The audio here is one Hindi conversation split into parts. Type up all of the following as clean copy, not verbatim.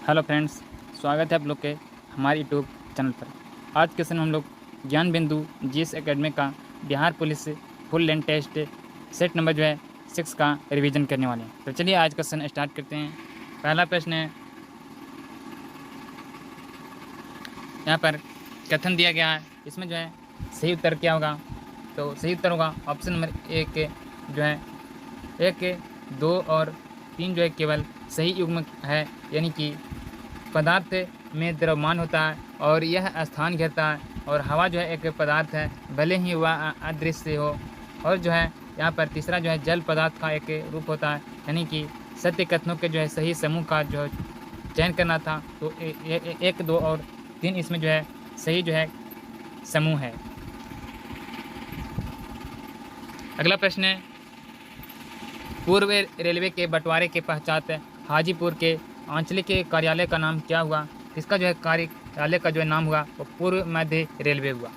हेलो फ्रेंड्स, स्वागत है आप लोग के हमारे यूट्यूब चैनल पर। आज के समय हम लोग ज्ञान बिंदु जीएस एकेडमी का Bihar police full length test set number 6 का रिवीजन करने वाले हैं। तो चलिए आज का सेशन स्टार्ट करते हैं। पहला प्रश्न है, यहाँ पर कथन दिया गया है, इसमें सही उत्तर क्या होगा? तो सही उत्तर होगा ऑप्शन नंबर एक, 1, 2 और 3 केवल सही युग्म है, यानी कि पदार्थ में द्रव्यमान होता है और यह स्थान घेरता है, और हवा एक पदार्थ है, भले ही वह अदृश्य हो। और यहाँ पर तीसरा जल पदार्थ का एक रूप होता है, यानी कि सत्य कथनों के सही समूह का चयन करना था। तो 1, 2 और 3 इसमें सही समूह है। अगला प्रश्न है, पूर्व रेलवे के बंटवारे के पश्चात हाजीपुर के आंचलिक कार्यालय का नाम क्या हुआ? इसका कार्यालय का नाम हुआ वो पूर्व मध्य रेलवे हुआ।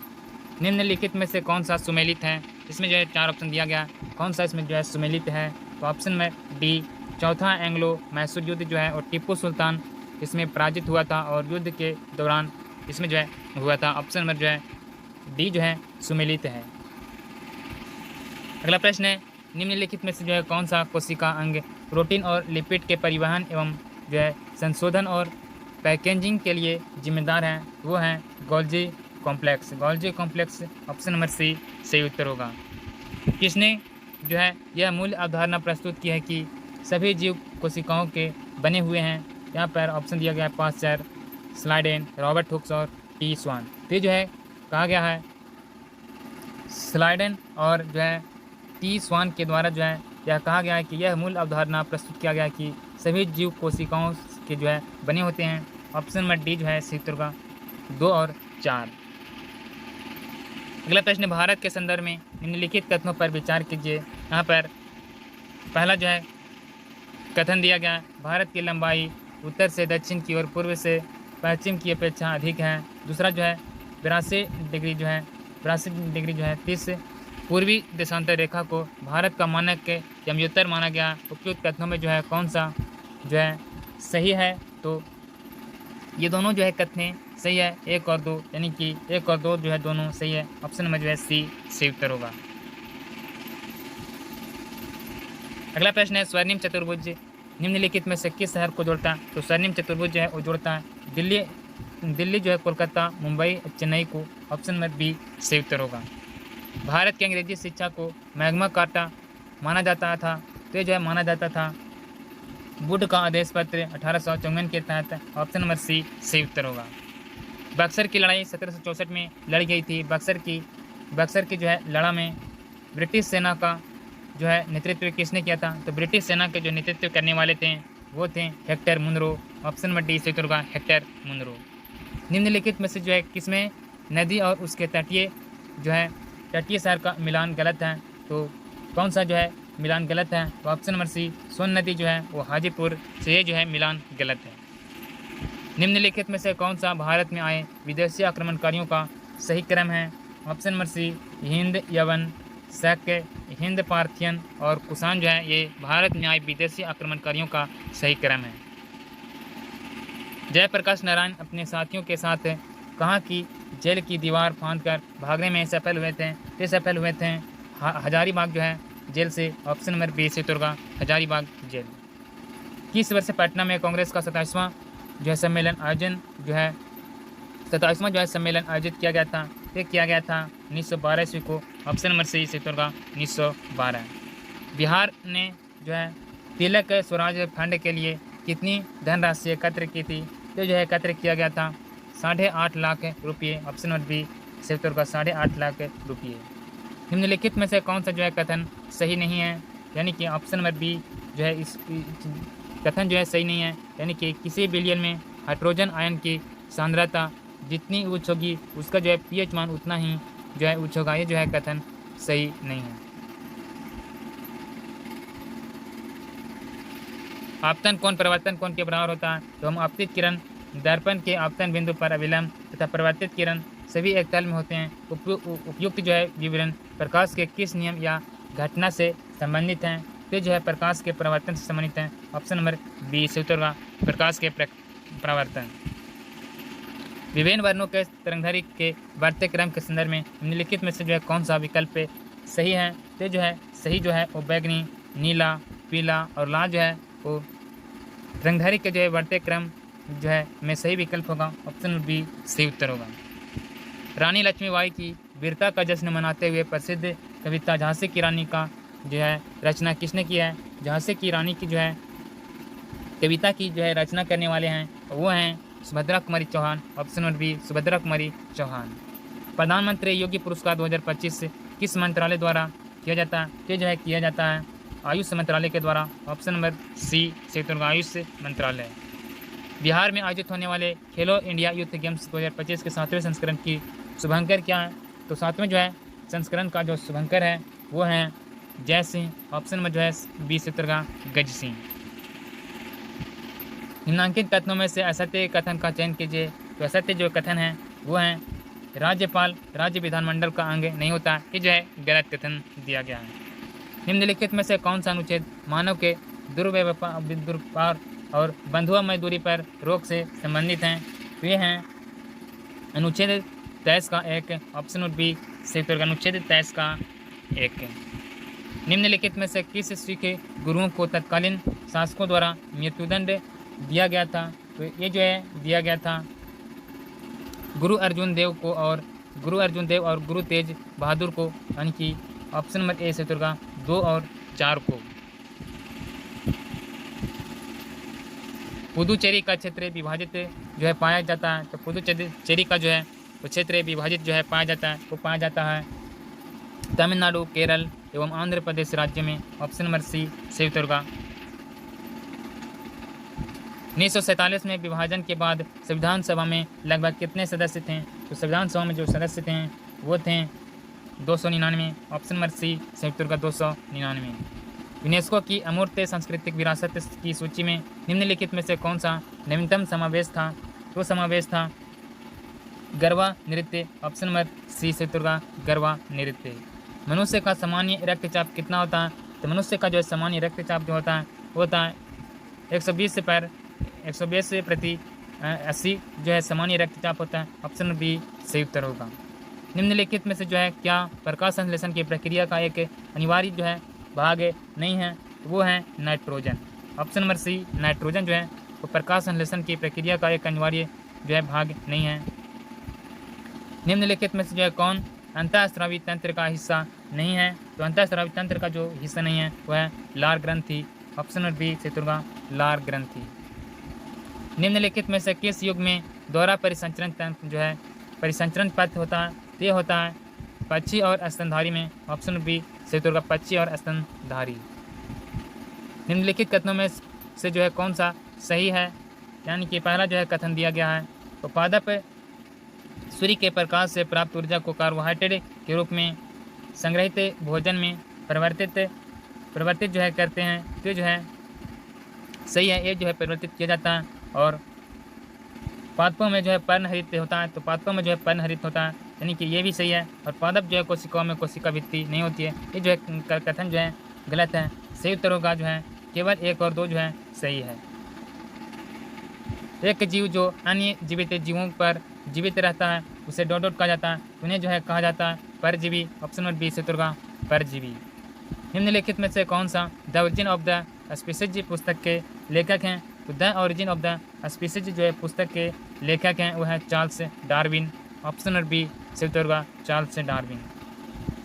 निम्नलिखित में से कौन सा सुमेलित है? इसमें 4 ऑप्शन दिया गया, कौन सा इसमें सुमेलित है? तो ऑप्शन में डी, चौथा एंग्लो मैसूर युद्ध और टीपू सुल्तान इसमें पराजित हुआ था और युद्ध के दौरान इसमें हुआ था। ऑप्शन नंबर डी सुमेलित है। अगला प्रश्न है, निम्नलिखित में से कौन सा कोशिका अंग प्रोटीन और लिपिड के परिवहन एवं संशोधन और पैकेजिंग के लिए जिम्मेदार है? वो है Golgi complex. Golgi complex option number C सही उत्तर होगा। किसने यह मूल अवधारणा प्रस्तुत की है कि सभी जीव कोशिकाओं के बने हुए हैं? यहाँ पर ऑप्शन दिया गया है पास्चर, स्लाइडेन, रॉबर्ट हुक्स और टी स्वान। तो कहा गया है स्लाइडेन और टी स्वान के द्वारा यह कहा गया है कि यह मूल अवधारणा प्रस्तुत किया गया है कि सभी जीव कोशिकाओं के बने होते हैं। ऑप्शन नंबर डी सही उत्तर होगा 2 और 4। अगला प्रश्न, भारत के संदर्भ में निम्नलिखित कथनों पर विचार कीजिए। यहाँ पर पहला कथन दिया गया है, भारत की लंबाई उत्तर से दक्षिण की और पूर्व से पश्चिम की अपेक्षा अधिक है। दूसरा 82 डिग्री 30 पूर्वी देशांतर रेखा को भारत का मानक के यमयोत्तर माना गया। उपयुक्त कथनों में कौन सा सही है? तो ये दोनों कथनें सही है, 1 और 2, यानी कि 1 और 2 दोनों सही है। ऑप्शन नंबर सी सही उत्तर होगा। अगला प्रश्न है, स्वर्णिम चतुर्भुज निम्नलिखित में से किस शहर को जोड़ता है? तो स्वर्णिम चतुर्भुज वो जोड़ता है दिल्ली कोलकाता, मुंबई, चेन्नई को। ऑप्शन नंबर बी सही उत्तर होगा। भारत की अंग्रेजी शिक्षा को मैग्मा कार्टा माना जाता था। तो ये माना जाता था वुड का आदेश पत्र 1854 के तहत। ऑप्शन नंबर सी सही उत्तर होगा। बक्सर की लड़ाई 1764 में लड़ी गई थी। बक्सर की लड़ा में ब्रिटिश सेना का नेतृत्व किसने किया था? तो ब्रिटिश सेना के नेतृत्व करने वाले थे वो थे Hector Munro. Option number D सही उत्तर होगा, हेक्टर मुनरो। निम्नलिखित में से किसमें नदी और उसके तटीय शहर का मिलान गलत है? तो कौन सा मिलान गलत है? तो ऑप्शन नंबर सी, सोन नदी वो हाजीपुर से ये मिलान गलत है। निम्नलिखित में से कौन सा भारत में आए विदेशी आक्रमणकारियों का सही क्रम है? ऑप्शन नंबर सी, हिंद, यवन, शक, हिंद, पार्थियन और कुषाण ये भारत में आए विदेशी आक्रमणकारियों का सही क्रम है। जयप्रकाश नारायण अपने साथियों के साथ कहाँ की जेल की दीवार फांदकर भागने में सफल हुए थे? हजारीबाग जेल से। ऑप्शन नंबर बी से तुर्गा, हजारीबाग जेल। किस वर्ष पटना में कांग्रेस का 27वां सम्मेलन आयोजन 27वां सम्मेलन आयोजित किया गया था? ये किया गया था 1912 ईस्वी को। ऑप्शन नंबर सी से तुर्गा, 1912। बिहार ने तिलक स्वराज फंड के लिए कितनी धनराशि एकत्र की थी? तो एकत्र किया गया था 8.5 लाख रुपये। ऑप्शन नंबर बी से तुर्गा, 8.5 लाख रुपये। निम्नलिखित में से कौन सा कथन सही नहीं है? यानी कि ऑप्शन नंबर बी इस कथन सही नहीं है, यानी कि किसी बिलियन में हाइड्रोजन आयन की सांद्रता जितनी उच्च होगी उसका पीएच मान उतना ही उच्च होगा। ये कथन सही नहीं है। आपतन कोण परिवर्तन कोण के बराबर होता है? तो हम आपतित किरण दर्पण के आपतन बिंदु पर अविलंब तथा परिवर्तित किरण सभी एक तल में होते हैं। उपयुक्त विवरण प्रकाश के किस नियम या घटना से संबंधित हैं? तो प्रकाश के परिवर्तन से संबंधित हैं। ऑप्शन नंबर बी से उत्तर होगा प्रकाश के प्रवर्तन। विभिन्न वर्णों के तरंगधारी के बढ़ते क्रम के संदर्भ में निम्नलिखित में से जो है कौन सा विकल्प सही है? तो जो है सही जो है वो बैगनी, नीला, पीला और लाल जो है वो तरंगधारी के जो है बढ़ते क्रम जो है में सही विकल्प होगा। ऑप्शन बी सही उत्तर होगा। रानी लक्ष्मीबाई की वीरता का जश्न मनाते हुए प्रसिद्ध कविता झांसी की रानी का जो है रचना किसने किया है? झांसी की रानी की जो है कविता की जो है रचना करने वाले हैं वो हैं Subhadra Kumari Chauhan. Option number B Subhadra Kumari Chauhan. प्रधानमंत्री योगी पुरस्कार 2025 किस मंत्रालय द्वारा किया जाता है? ये जो है किया जाता है आयुष मंत्रालय के द्वारा। ऑप्शन नंबर सी सही उत्तर आयुष मंत्रालय। बिहार में आयोजित होने वाले खेलो इंडिया यूथ गेम्स 2025 के 7वें संस्करण की शुभंकर क्या है? तो 7वें जो है संस्करण का जो शुभंकर है वो है जय सिंह। ऑप्शन में जो है बी सही उत्तर का गज सिंह। निम्नांकित कथनों में से असत्य कथन का चयन कीजिए। तो असत्य जो कथन है वो है राज्यपाल राज्य विधानमंडल का अंग नहीं होता। ये जो है गलत कथन दिया गया है। निम्नलिखित में से कौन सा अनुच्छेद मानव के दुर्व्यवहार और बंधुआ मजदूरी पर रोक से संबंधित हैं? तो ये हैं अनुच्छेद 23 का 1। ऑप्शन बी सही उत्तर अनुच्छेद 23 का 1। निम्नलिखित में से किस सिख गुरुओं को तत्कालीन शासकों द्वारा मृत्युदंड दिया गया था? तो ये जो है दिया गया था गुरु अर्जुन देव और गुरु तेज बहादुर को, यानी कि ऑप्शन नंबर ए से उत्तर 2 और 4 को। पुदुचेरी का क्षेत्र विभाजित जो है पाया जाता है। तो पुदुचेरी का जो है वो क्षेत्र विभाजित जो है पाया जाता है तमिलनाडु, केरल एवं आंध्र प्रदेश राज्य में। ऑप्शन नंबर सी सही उत्तर का। 1947 में विभाजन के बाद संविधान सभा में लगभग कितने सदस्य थे? तो संविधान सभा में जो सदस्य थे वो थे 299। ऑप्शन नंबर सी सही उत्तर का 299। यूनेस्को की अमूर्त सांस्कृतिक विरासत की सूची में निम्नलिखित में से कौन सा नवीनतम समावेश था? तो समावेश था गरबा नृत्य। ऑप्शन नंबर सी सही उत्तर का गरबा नृत्य। मनुष्य का सामान्य रक्तचाप कितना होता है? तो मनुष्य का जो है सामान्य रक्तचाप जो होता है 120 प्रति 80 जो है सामान्य रक्तचाप होता है। ऑप्शन बी सही उत्तर होगा। निम्नलिखित में से जो है क्या प्रकाश संश्लेषण की प्रक्रिया का एक अनिवार्य जो है भाग नहीं है? वो है nitrogen. Option number C nitrogen जो है वो प्रकाश संश्लेषण की प्रक्रिया का एक अनिवार्य जो है भाग नहीं है। निम्नलिखित में से जो है कौन अंतःस्रावी तंत्र का हिस्सा नहीं है? तो अंतःस्रावी तंत्र का जो हिस्सा नहीं है वह है लार ग्रंथि। ऑप्शन नंबर बी से लार ग्रंथि। निम्नलिखित में से किस युग में दोहरा परिसंचरण तंत्र जो है परिसंचरण पथ होता है? तो ये होता है पक्षी और स्तनधारी में। ऑप्शन बी से उत्तर का पक्षी और स्तनधारी। निम्नलिखित कथनों में से जो है कौन सा सही है? यानी कि पहला जो है कथन दिया गया है तो पादप सूर्य के प्रकाश से प्राप्त ऊर्जा को कार्बोहाइड्रेट के रूप में संग्रहित भोजन में परिवर्तित जो है करते हैं। तो जो है सही है, ये जो है परिवर्तित किया जाता है। और पादपों में जो है पर्णहरित होता है। तो पादपों में जो है पर्णहरित होता है, यानी कि ये भी सही है। और पादप जो है कोशिकाओं में कोशिका भित्ति नहीं होती है। ये जो है कथन जो है गलत है। सही उत्तर होगा जो है केवल 1 और 2 जो है सही है। एक जीव जो अन्य जीवित जीवों पर जीवित रहता है उसे डोडोट कहा जाता है। उन्हें जो है कहा जाता है परजीवी। ऑप्शन नंबर बी से उत्तर का परजीवी। निम्नलिखित में से कौन सा the origin of the species पुस्तक के लेखक हैं? तो the origin of the species जो है पुस्तक के लेखक हैं वो है Charles Darwin. Option number B से उत्तर का चार्ल्स डार्विन।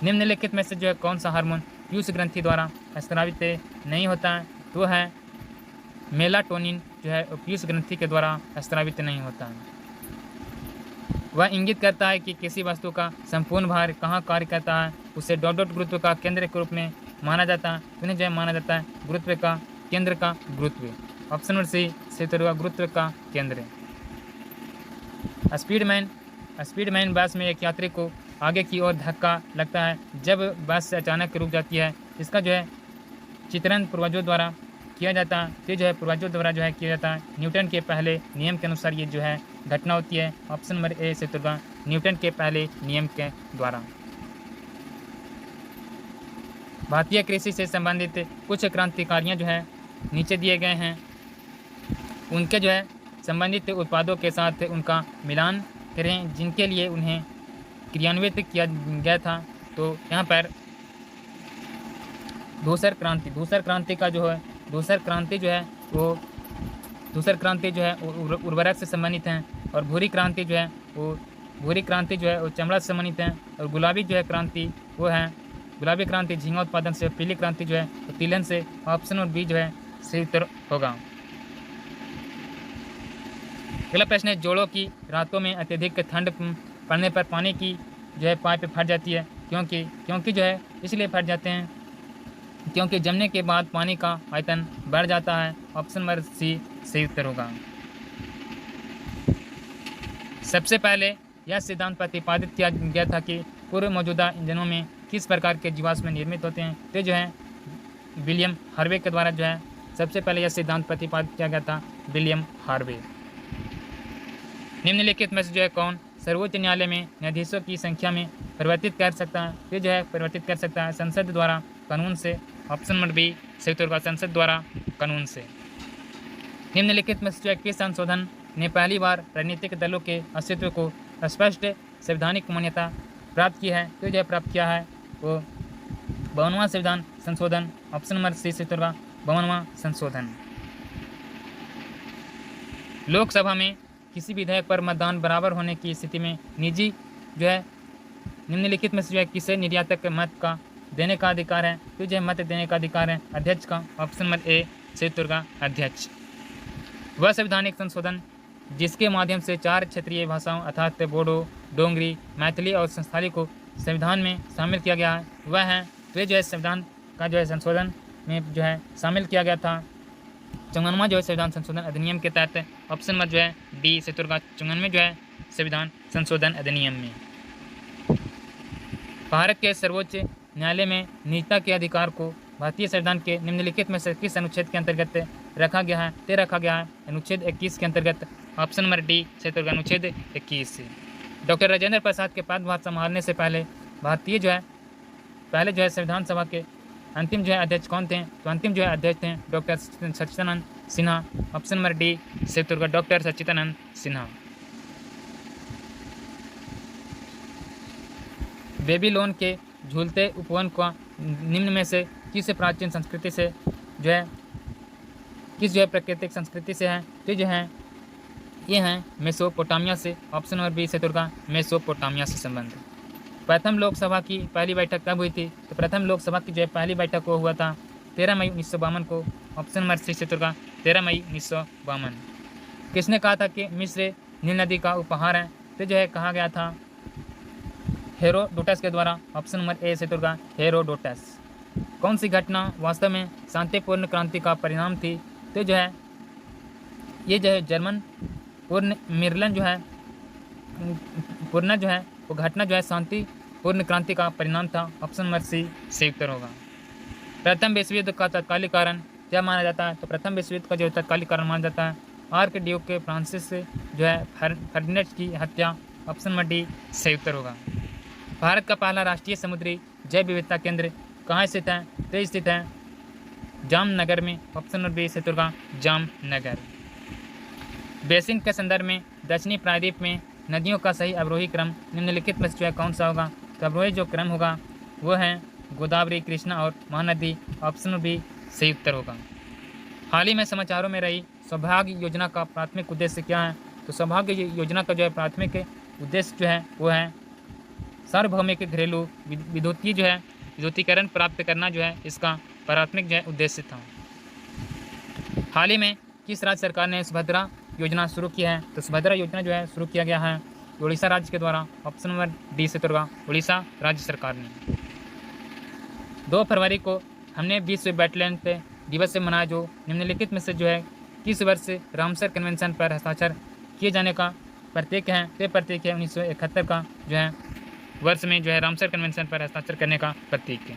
निम्नलिखित में से जो है कौन सा हार्मोन पीयूष ग्रंथि द्वारा स्रावित नहीं होता है? तो है मेलाटोनिन जो है पीयूष ग्रंथि के द्वारा स्रावित नहीं होता है। वह इंगित करता है कि किसी वस्तु का संपूर्ण भार कहाँ कार्य करता है। उसे डॉट गुरुत्व का केंद्र के रूप में माना जाता है। उन्हें जो है माना जाता है गुरुत्व का केंद्र का गुरुत्व। ऑप्शन नंबर सी से उत्तर गुरुत्व का केंद्र। स्पीडमैन बस में एक यात्री को आगे की ओर धक्का लगता है जब बस अचानक रुक जाती है। इसका जो है चित्रण पूर्वजों द्वारा किया जाता है। ये जो है पूर्वजों द्वारा जो है किया जाता है। न्यूटन के पहले नियम के अनुसार ये जो है घटना होती है। ऑप्शन नंबर ए से उत्तर न्यूटन के पहले नियम के द्वारा। भारतीय कृषि से संबंधित कुछ क्रांतिकारियाँ जो है नीचे दिए गए हैं, उनके जो है संबंधित उत्पादों के साथ उनका मिलान करें जिनके लिए उन्हें क्रियान्वित किया गया था। तो यहाँ पर धूसर क्रांति का जो है धूसर क्रांति जो है वो उर्वरक से संबंधित हैं, और भूरी क्रांति जो है वो चमड़ा से संबंधित है, और गुलाबी क्रांति झींगा उत्पादन से, पीली क्रांति जो है वो तिलहन से। ऑप्शन और बी जो है सही उत्तर होगा। अगला प्रश्न है, जोड़ों की रातों में अत्यधिक ठंड पड़ने पर पानी की जो है पाइप फट जाती है, क्योंकि जो है इसलिए फट जाते हैं क्योंकि जमने के बाद पानी का आयतन बढ़ जाता है। ऑप्शन नंबर सी सही उत्तर होगा। सबसे पहले यह सिद्धांत प्रतिपादित किया गया था कि पूर्व मौजूदा इंजनों में किस प्रकार के जीवाश्म निर्मित होते हैं। तो जो है विलियम हार्वे के द्वारा जो है सबसे पहले यह सिद्धांत प्रतिपादित किया गया था, विलियम हार्वे। निम्नलिखित में से जो है कौन सर्वोच्च न्यायालय में न्यायाधीशों की संख्या में परिवर्तित कर सकता है। तो जो है परिवर्तित कर सकता है संसद द्वारा, कानून से। ऑप्शन नंबर बी सही उत्तर होगा, संसद द्वारा, कानून से। निम्नलिखित में से जो है किस संशोधन ने पहली बार राजनीतिक दलों के अस्तित्व को स्पष्ट संवैधानिक मान्यता प्राप्त की है। तो जो है प्राप्त किया है वो 52वां संविधान संशोधन। ऑप्शन नंबर सी सही उत्तर होगा, 52वां संशोधन। लोकसभा में किसी विधेयक पर मतदान बराबर होने की स्थिति में निजी जो है निम्नलिखित में से जो है किसे निर्यातक के मत का देने का अधिकार है। तो जो है मत देने का अधिकार है अध्यक्ष का। ऑप्शन नंबर ए सही उत्तर का अध्यक्ष। वह संवैधानिक संशोधन जिसके माध्यम से 4 क्षेत्रीय भाषाओं अर्थात बोडो, डोंगरी, मैथिली और संस्थाली को संविधान में शामिल किया गया है, वह है। तो जो है संविधान का जो है संशोधन में जो है शामिल किया गया था 54वां जो है संविधान संशोधन अधिनियम के तहत। ऑप्शन नंबर जो है डी सही उत्तर का 54वें जो है संविधान संशोधन अधिनियम में। भारत के सर्वोच्च न्यायालय में निजता के अधिकार को भारतीय संविधान के निम्नलिखित में से किस अनुच्छेद के अंतर्गत रखा गया है। अनुच्छेद 21 के अंतर्गत। ऑप्शन नंबर डी सही उत्तर का अनुच्छेद 21। डॉक्टर राजेंद्र प्रसाद के पदभार संभालने से पहले संविधान सभा के अंतिम जो है अध्यक्ष कौन थे। तो अंतिम जो है अध्यक्ष थे डॉक्टर सच्चिदानंद सिन्हा। ऑप्शन नंबर डी सही उत्तर का डॉक्टर सच्चिदानंद सिन्हा। बेबीलोन के झूलते उपवन का निम्न में से किस प्राचीन संस्कृति से जो है प्राकृतिक संस्कृति से है। तो जो है ये हैं मेसोपोटामिया से। ऑप्शन नंबर बी सही उत्तर का मेसोपोटामिया से संबंध। प्रथम लोकसभा की पहली बैठक कब हुई थी। तो प्रथम लोकसभा की जो है पहली बैठक को हुआ था 13 मई 1952 को। ऑप्शन नंबर सी सही उत्तर का 13 मई 1952। किसने कहा था कि मिस्र नील नदी का उपहार है। तो जो है कहा गया था हेरोडोटस के द्वारा। ऑप्शन नंबर ए सही उत्तर का हेरोडोटस। कौन सी घटना वास्तव में शांतिपूर्ण क्रांति का परिणाम थी। तो जो है ये जो है जर्मन पूर्ण जो है वो घटना जो है शांतिपूर्ण क्रांति का परिणाम था। ऑप्शन नंबर सी सही उत्तर होगा। प्रथम विश्व युद्ध का तत्कालीन कारण क्या माना जाता है। तो प्रथम विश्व युद्ध का जो तत्कालीन कारण माना जाता है आर्क ड्यूक के फ्रांसिस जो है फर्डिनेंड की हत्या। ऑप्शन नंबर डी सही उत्तर होगा। भारत का पहला राष्ट्रीय समुद्री जैव विविधता केंद्र कहाँ स्थित है। तो स्थित है जामनगर में। ऑप्शन नंबर बी सही उत्तर होगा जामनगर। बेसिन के संदर्भ में दक्षिणी प्रायद्वीप में नदियों का सही अवरोही क्रम निम्नलिखित में जो है कौन सा होगा। तो अवरोही जो क्रम होगा वो है गोदावरी, कृष्णा और महानदी। ऑप्शन नंबर बी सही उत्तर होगा। हाल ही में समाचारों में रही सौभाग्य योजना का प्राथमिक उद्देश्य क्या है। तो सौभाग्य योजना का जो है प्राथमिक उद्देश्य जो है वो है सार्वभौमिक घरेलू विद्युतीकरण प्राप्त करना जो है इसका प्राथमिक जो है उद्देश्य था। हाल ही में किस राज्य सरकार ने सुभद्रा योजना शुरू की है। तो सुभद्रा योजना जो है शुरू किया गया है उड़ीसा राज्य के द्वारा। ऑप्शन नंबर डी से होगा उड़ीसा राज्य सरकार ने। 2 फरवरी को हमने विश्व वेटलैंड दिवस से मनाया, जो निम्नलिखित में से जो है किस वर्ष रामसर कन्वेंशन पर हस्ताक्षर किए जाने का प्रतीक है। तो प्रतीक है 1971 का जो है वर्ष में जो है रामसर कन्वेंशन पर हस्ताक्षर करने का प्रतीक है।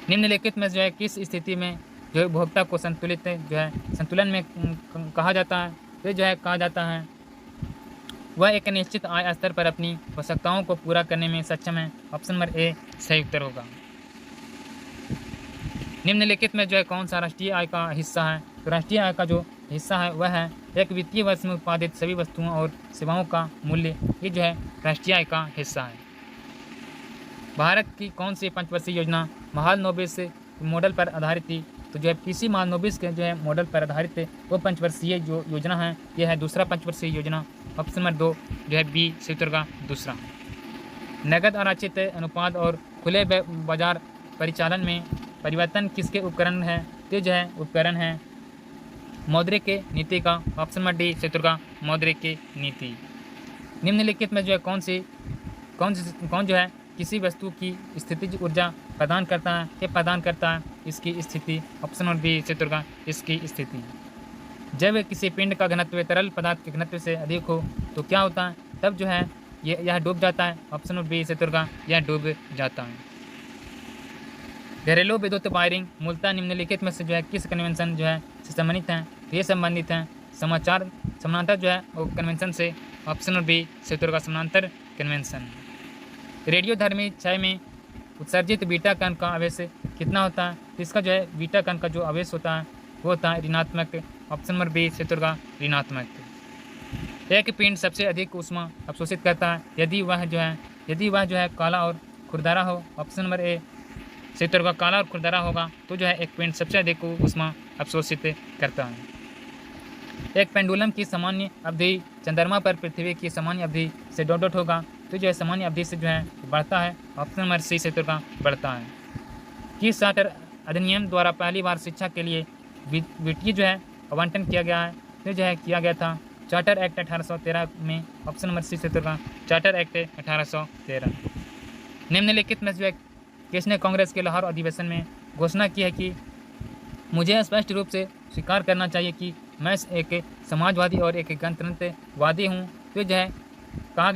निम्नलिखित में जो है किस स्थिति में जो है उपभोक्ता को संतुलन में कहा जाता है। तो जो है कहा जाता है वह एक निश्चित आय स्तर पर अपनी आवश्यकताओं को पूरा करने में सक्षम है। ऑप्शन नंबर ए सही उत्तर होगा। निम्नलिखित में जो है कौन सा राष्ट्रीय आय का हिस्सा है। तो राष्ट्रीय आय का जो हिस्सा है वह है एक वित्तीय वर्ष में उत्पादित सभी वस्तुओं और सेवाओं का मूल्य। ये जो है राष्ट्रीय आय का हिस्सा है। भारत की कौन सी पंचवर्षीय योजना महालनोबिस मॉडल पर आधारित थी? तो जो है पीसी महालनोबिस के जो है मॉडल पर आधारित है वो पंचवर्षीय जो योजना है ये है दूसरा पंचवर्षीय योजना। ऑप्शन नंबर 2 जो है बी सही उत्तर का दूसरा। नकद आरक्षित अनुपात और खुले बाजार परिचालन में परिवर्तन किसके उपकरण है? तो जो है उपकरण है मौद्रिक नीति का। ऑप्शन नंबर डी सही उत्तर का मौद्रिक नीति। निम्नलिखित में जो है कौन जो है किसी वस्तु की स्थितिज ऊर्जा प्रदान करता है? ये प्रदान करता है इसकी स्थिति। ऑप्शन नंबर बी सही उत्तर का इसकी स्थिति। जब किसी पिंड का घनत्व तरल पदार्थ के घनत्व से अधिक हो तो क्या होता है? तब जो है यह डूब जाता है। ऑप्शन नंबर बी सही उत्तर का यह डूब जाता है। घरेलू विद्युत वायरिंग मूलतः निम्नलिखित में से जो है किस कन्वेंशन जो है से संबंधित हैं? तो ये संबंधित हैं समाचार समानांतर जो है वो कन्वेंशन से। ऑप्शन नंबर बी सही उत्तर का समानांतर कन्वेंशन। रेडियोधर्मी क्षय में उत्सर्जित बीटा कण का आवेश कितना होता है? तो इसका जो है बीटा कण का जो आवेश होता है वो होता है ऋणात्मक। ऑप्शन नंबर बी सही उत्तर का ऋणात्मक। एक पिंड सबसे अधिक ऊष्मा अवशोषित करता है यदि वह जो है काला और खुरदरा हो। ऑप्शन नंबर ए सही उत्तर का काला और खुरदरा होगा तो जो है एक पिंड सबसे अधिक ऊष्मा अवशोषित करता है। एक पेंडुलम की सामान्य अवधि चंद्रमा पर पृथ्वी की सामान्य अवधि से डॉट होगा तो जो है सामान्य अवधि से जो है बढ़ता है। ऑप्शन नंबर सी सही उत्तर का बढ़ता है। किस चार्टर अधिनियम द्वारा पहली बार शिक्षा के लिए वित्तीय जो है आवंटन किया गया है? तो जो है किया गया था चार्टर एक्ट 1813 में। ऑप्शन नंबर सी सही उत्तर का चार्टर एक्ट 1813। निम्नलिखित में जो है किसने कांग्रेस के लाहौर अधिवेशन में घोषणा की है कि मुझे स्पष्ट रूप से स्वीकार करना चाहिए कि मैं एक समाजवादी और एक गणतंत्रवादी हूँ? तो जो है कहा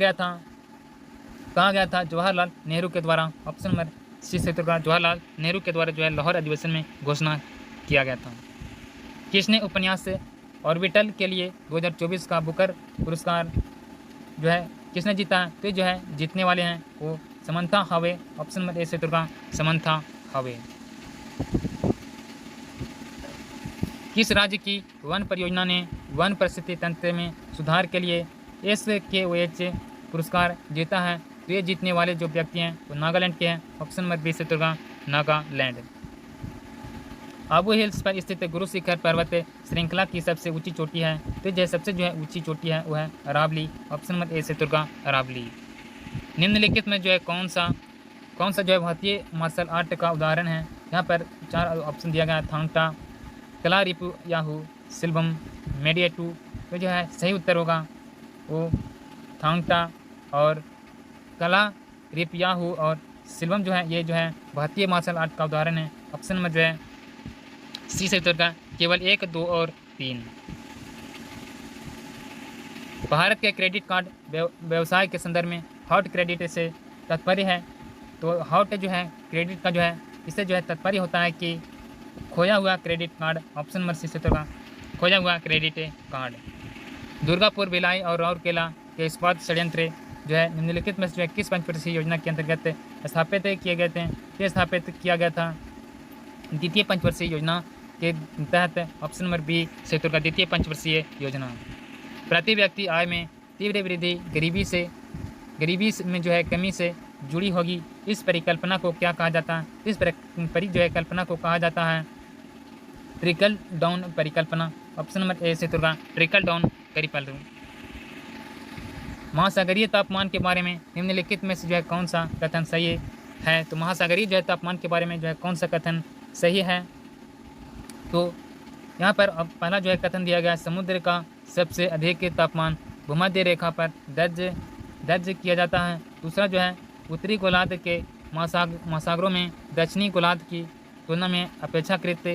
गया था जवाहरलाल नेहरू के द्वारा। ऑप्शन नंबर सी सही उत्तर का जवाहरलाल नेहरू के द्वारा जो है लाहौर अधिवेशन में घोषणा किया गया था। किसने उपन्यास ऑर्बिटल के लिए 2024 का बुकर पुरस्कार जो है किसने जीता है? तो जो है जीतने वाले हैं वो समंथा हावे। ऑप्शन नंबर ए सही उत्तर का समंथा हावे। किस राज्य की वन परियोजना ने वन परिस्थिति तंत्र में सुधार के लिए SKOH पुरस्कार जीता है? तो ये जीतने वाले जो व्यक्ति हैं वो नागालैंड के हैं। ऑप्शन नंबर बी सही उत्तर का नागालैंड। आबू हिल्स पर स्थित गुरु शिखर पर्वत श्रृंखला की सबसे ऊंची चोटी है? तो जो सबसे जो है ऊंची चोटी है वो है अरावली। ऑप्शन नंबर ए सही उत्तर का अरावली। निम्नलिखित में जो है कौन सा जो है भारतीय मार्शल आर्ट का उदाहरण है? यहाँ पर 4 ऑप्शन दिया गया है थांगटा, कलारिपुयाहू, सिल्वम, मेडिएटू। तो जो है सही उत्तर होगा वो थांगटा और कलारिपुयाहू और सिल्वम जो है ये जो है भारतीय मार्शल आर्ट का उदाहरण है। ऑप्शन नंबर जो है सी सही उत्तर का केवल 1, 2 और 3। भारत के क्रेडिट कार्ड व्यवसाय के संदर्भ में हॉट क्रेडिट से तात्पर्य है? तो हॉट जो है क्रेडिट का जो है इससे जो है तात्पर्य होता है कि खोया हुआ credit card. Option number C का खोया हुआ क्रेडिट कार्ड। दुर्गापुर, भिलाई और राउरकेला के इस्पात संयंत्र जो है निम्नलिखित में जो है किस पंचवर्षीय योजना के अंतर्गत स्थापित किए गए थे? ये स्थापित किया गया था द्वितीय पंचवर्षीय योजना के तहत। ऑप्शन नंबर बी सही उत्तर का द्वितीय पंचवर्षीय योजना। प्रति व्यक्ति आय में तीव्र वृद्धि गरीबी में जो है कमी से जुड़ी होगी। इस परिकल्पना को क्या कहा जाता है? इस परिकल्पना को कहा जाता है ट्रिकल डाउन परिकल्पना। ऑप्शन नंबर ए से होगा ट्रिकल डाउन परिकल्पना। महासागरीय तापमान के बारे में निम्नलिखित में से जो है कौन सा कथन सही है? तो महासागरीय जो है तापमान के बारे में जो है कौन सा कथन सही है? तो यहाँ पर अब पहला जो है कथन दिया गया समुद्र का सबसे अधिक तापमान भूमध्य रेखा पर दर्ज किया जाता है। दूसरा जो है उत्तरी गोलार्ध के महासागरों में दक्षिणी गोलार्ध की तुलना में अपेक्षाकृत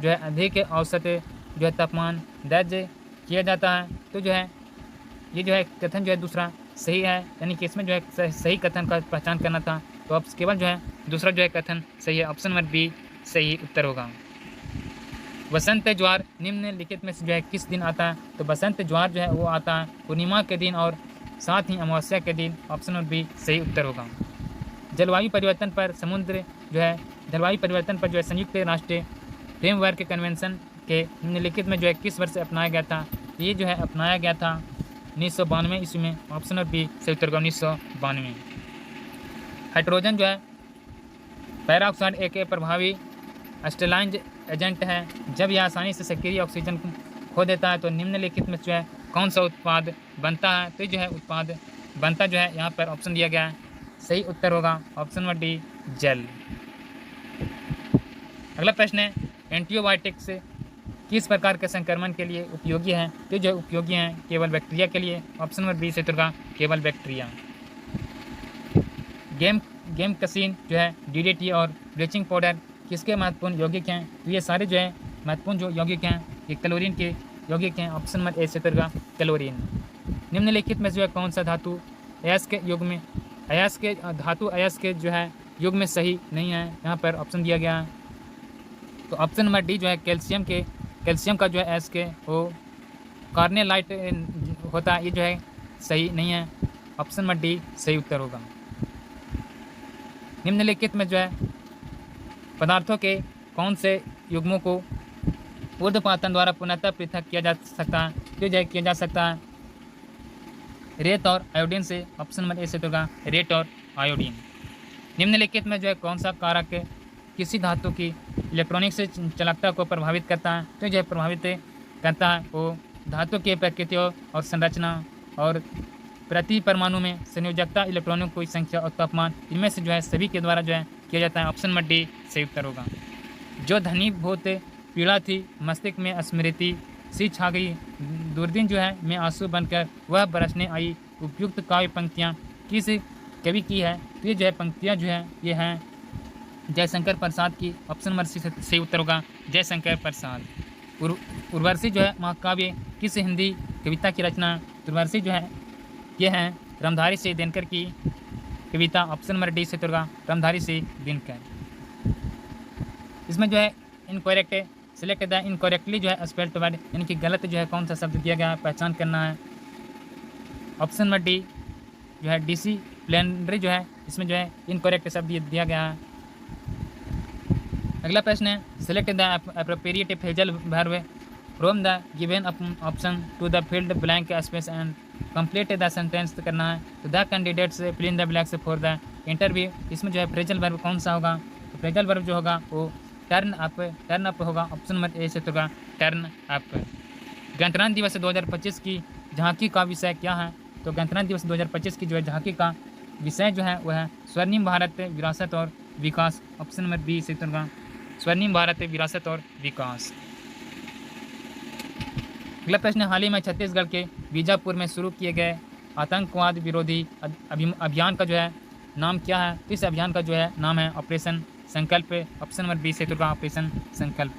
जो है अधिक औसत जो है तापमान दर्ज किया जाता है। तो जो है ये जो है कथन जो है दूसरा सही है, यानी कि इसमें जो है सही कथन का पहचान करना था। तो अब केवल जो है दूसरा जो है कथन सही है। ऑप्शन नंबर बी सही उत्तर होगा। वसंत ज्वार निम्नलिखित में से जो है किस दिन आता है? तो वसंत ज्वार जो है वो आता है पूर्णिमा के दिन और साथ ही अमावस्या के दिन। ऑप्शन नंबर बी सही उत्तर होगा। जलवायु परिवर्तन पर जो है संयुक्त राष्ट्र फ्रेमवर्क कन्वेंशन के निम्नलिखित में जो है किस वर्ष से अपनाया गया था? ये जो है अपनाया गया था 1992 ईस्वी में। ऑप्शन नंबर बी सही उत्तर होगा 1992। हाइड्रोजन जो है पैराऑक्साइड एक प्रभावी स्टेलाइज एजेंट है। जब यह आसानी से सक्रिय ऑक्सीजन खो देता है तो निम्नलिखित में जो है कौन सा उत्पाद बनता है? तो जो है उत्पाद बनता जो है यहाँ पर ऑप्शन दिया गया है, सही उत्तर होगा ऑप्शन नंबर डी जल। अगला प्रश्न है एंटीबायोटिक्स किस प्रकार के संक्रमण के लिए उपयोगी है? तो जो उपयोगी हैं केवल बैक्टीरिया के लिए। ऑप्शन नंबर बी सही उत्तर होगा केवल बैक्टीरिया। गेमकसीन जो है डीडीटी और ब्लीचिंग पाउडर किसके महत्वपूर्ण यौगिक हैं? तो ये सारे जो है महत्वपूर्ण जो यौगिक हैं ये क्लोरीन के यौगिक हैं। ऑप्शन नंबर ए से उत्तर होगा क्लोरीन। निम्नलिखित में जो है कौन सा धातु अयस्क के युग में धातु अयस्क के जो है युग में सही नहीं है? यहाँ पर ऑप्शन दिया गया है, तो ऑप्शन नंबर डी जो है कैल्शियम का जो है अयस्क वो कार्नेलाइट होता है, ये जो है सही नहीं है। ऑप्शन नंबर डी सही उत्तर होगा। निम्नलिखित में जो है पदार्थों के कौन से युग्मों को ऊर्ध्वपातन द्वारा पुनः पृथक किया जा सकता है? तो जो है किया जा सकता है रेत और आयोडीन से। ऑप्शन नंबर ए से होगा रेत और आयोडीन। निम्नलिखित में जो है कौन सा कारक किसी धातु की इलेक्ट्रॉनिक से चालकता को प्रभावित करता है? तो जो है प्रभावित करता है वो धातु की प्रकृति और संरचना और प्रति परमाणु में संयोजकता, इलेक्ट्रॉनों की संख्या और तापमान, इनमें से जो है सभी के द्वारा जो है किया जाता है। ऑप्शन नंबर डी सही उत्तर होगा। जो धनीभूत पीड़ा थी मस्तिष्क में स्मृति सी छा गई, दुर्दिन जो है में आंसू बनकर वह बरसने आई, उपयुक्त काव्य पंक्तियाँ किस कवि की है? तो ये जो है पंक्तियाँ जो है ये हैं जयशंकर प्रसाद की। ऑप्शन नंबर सी से सही उत्तर होगा जयशंकर प्रसाद। उर्वशी जो है महाकाव्य किस हिंदी कविता की रचना? उर्वशी जो है ये हैं रामधारी सिंह दिनकर की कविता। ऑप्शन नंबर डी से उत्तर होगा रामधारी सिंह दिनकर। इसमें जो है इनकरेक्ट सिलेक्ट द इनकरेक्टली जो है स्पेल्ड वर्ड, यानी कि गलत जो है कौन सा शब्द दिया गया है पहचान करना है। ऑप्शन नंबर डी जो है डिसिप्लिनरी जो है इसमें जो है इनकरेक्ट शब्द ये दिया गया है। अगला प्रश्न है select the appropriate phrasal verb from the given option to the field blank space and complete the sentence करना है। तो the candidates fill in the blanks for the interview, इसमें जो है फ्रेजल वर्ब कौन सा होगा? तो फ्रेजल वर्ब जो होगा वो टर्न अप होगा। ऑप्शन नंबर ए से होगा टर्न अप। गणतंत्र दिवस 2025 की झांकी का विषय क्या है? तो गणतंत्र दिवस 2025 की जो है झांकी का विषय जो है वह है स्वर्णिम भारत विरासत और विकास। ऑप्शन नंबर बी से होगा स्वर्णिम भारत विरासत और विकास। अगला प्रश्न हाल ही में छत्तीसगढ़ के बीजापुर में शुरू किए गए आतंकवाद विरोधी अभियान का जो है नाम क्या है? इस अभियान का जो है नाम है ऑपरेशन संकल्प। ऑप्शन नंबर बी से होगा ऑपरेशन संकल्प।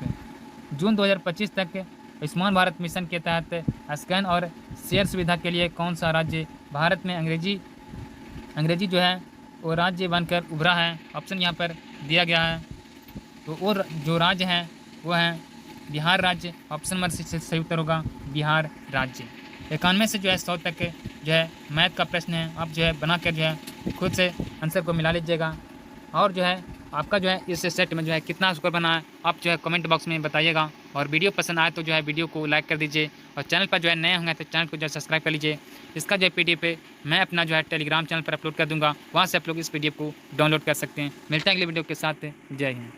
जून 2025 तक आयुष्मान भारत मिशन के तहत स्कैन और शेयर सुविधा के लिए कौन सा राज्य भारत में अंग्रेजी जो है वो राज्य बनकर उभरा है? ऑप्शन यहाँ पर दिया गया है, तो वो जो राज्य हैं वो हैं बिहार राज्य। ऑप्शन नंबर सी से सही उत्तर होगा बिहार राज्य। 91 से जो है 100 तक जो है मैथ का प्रश्न है, आप जो है बनाकर जो है खुद से आंसर को मिला लीजिएगा। और जो है आपका जो है इस सेट में जो है कितना स्कोर बना है आप जो है कमेंट बॉक्स में बताइएगा। और वीडियो पसंद आए तो जो है वीडियो को लाइक कर दीजिए और चैनल पर जो है नए होंगे तो चैनल को जो है सब्सक्राइब कर लीजिए। इसका जो है PDF मैं अपना जो है टेलीग्राम चैनल पर अपलोड कर दूंगा, वहाँ से आप लोग इस PDF को डाउनलोड कर सकते हैं। मिलते हैं अगले वीडियो के साथ, जय हिंद।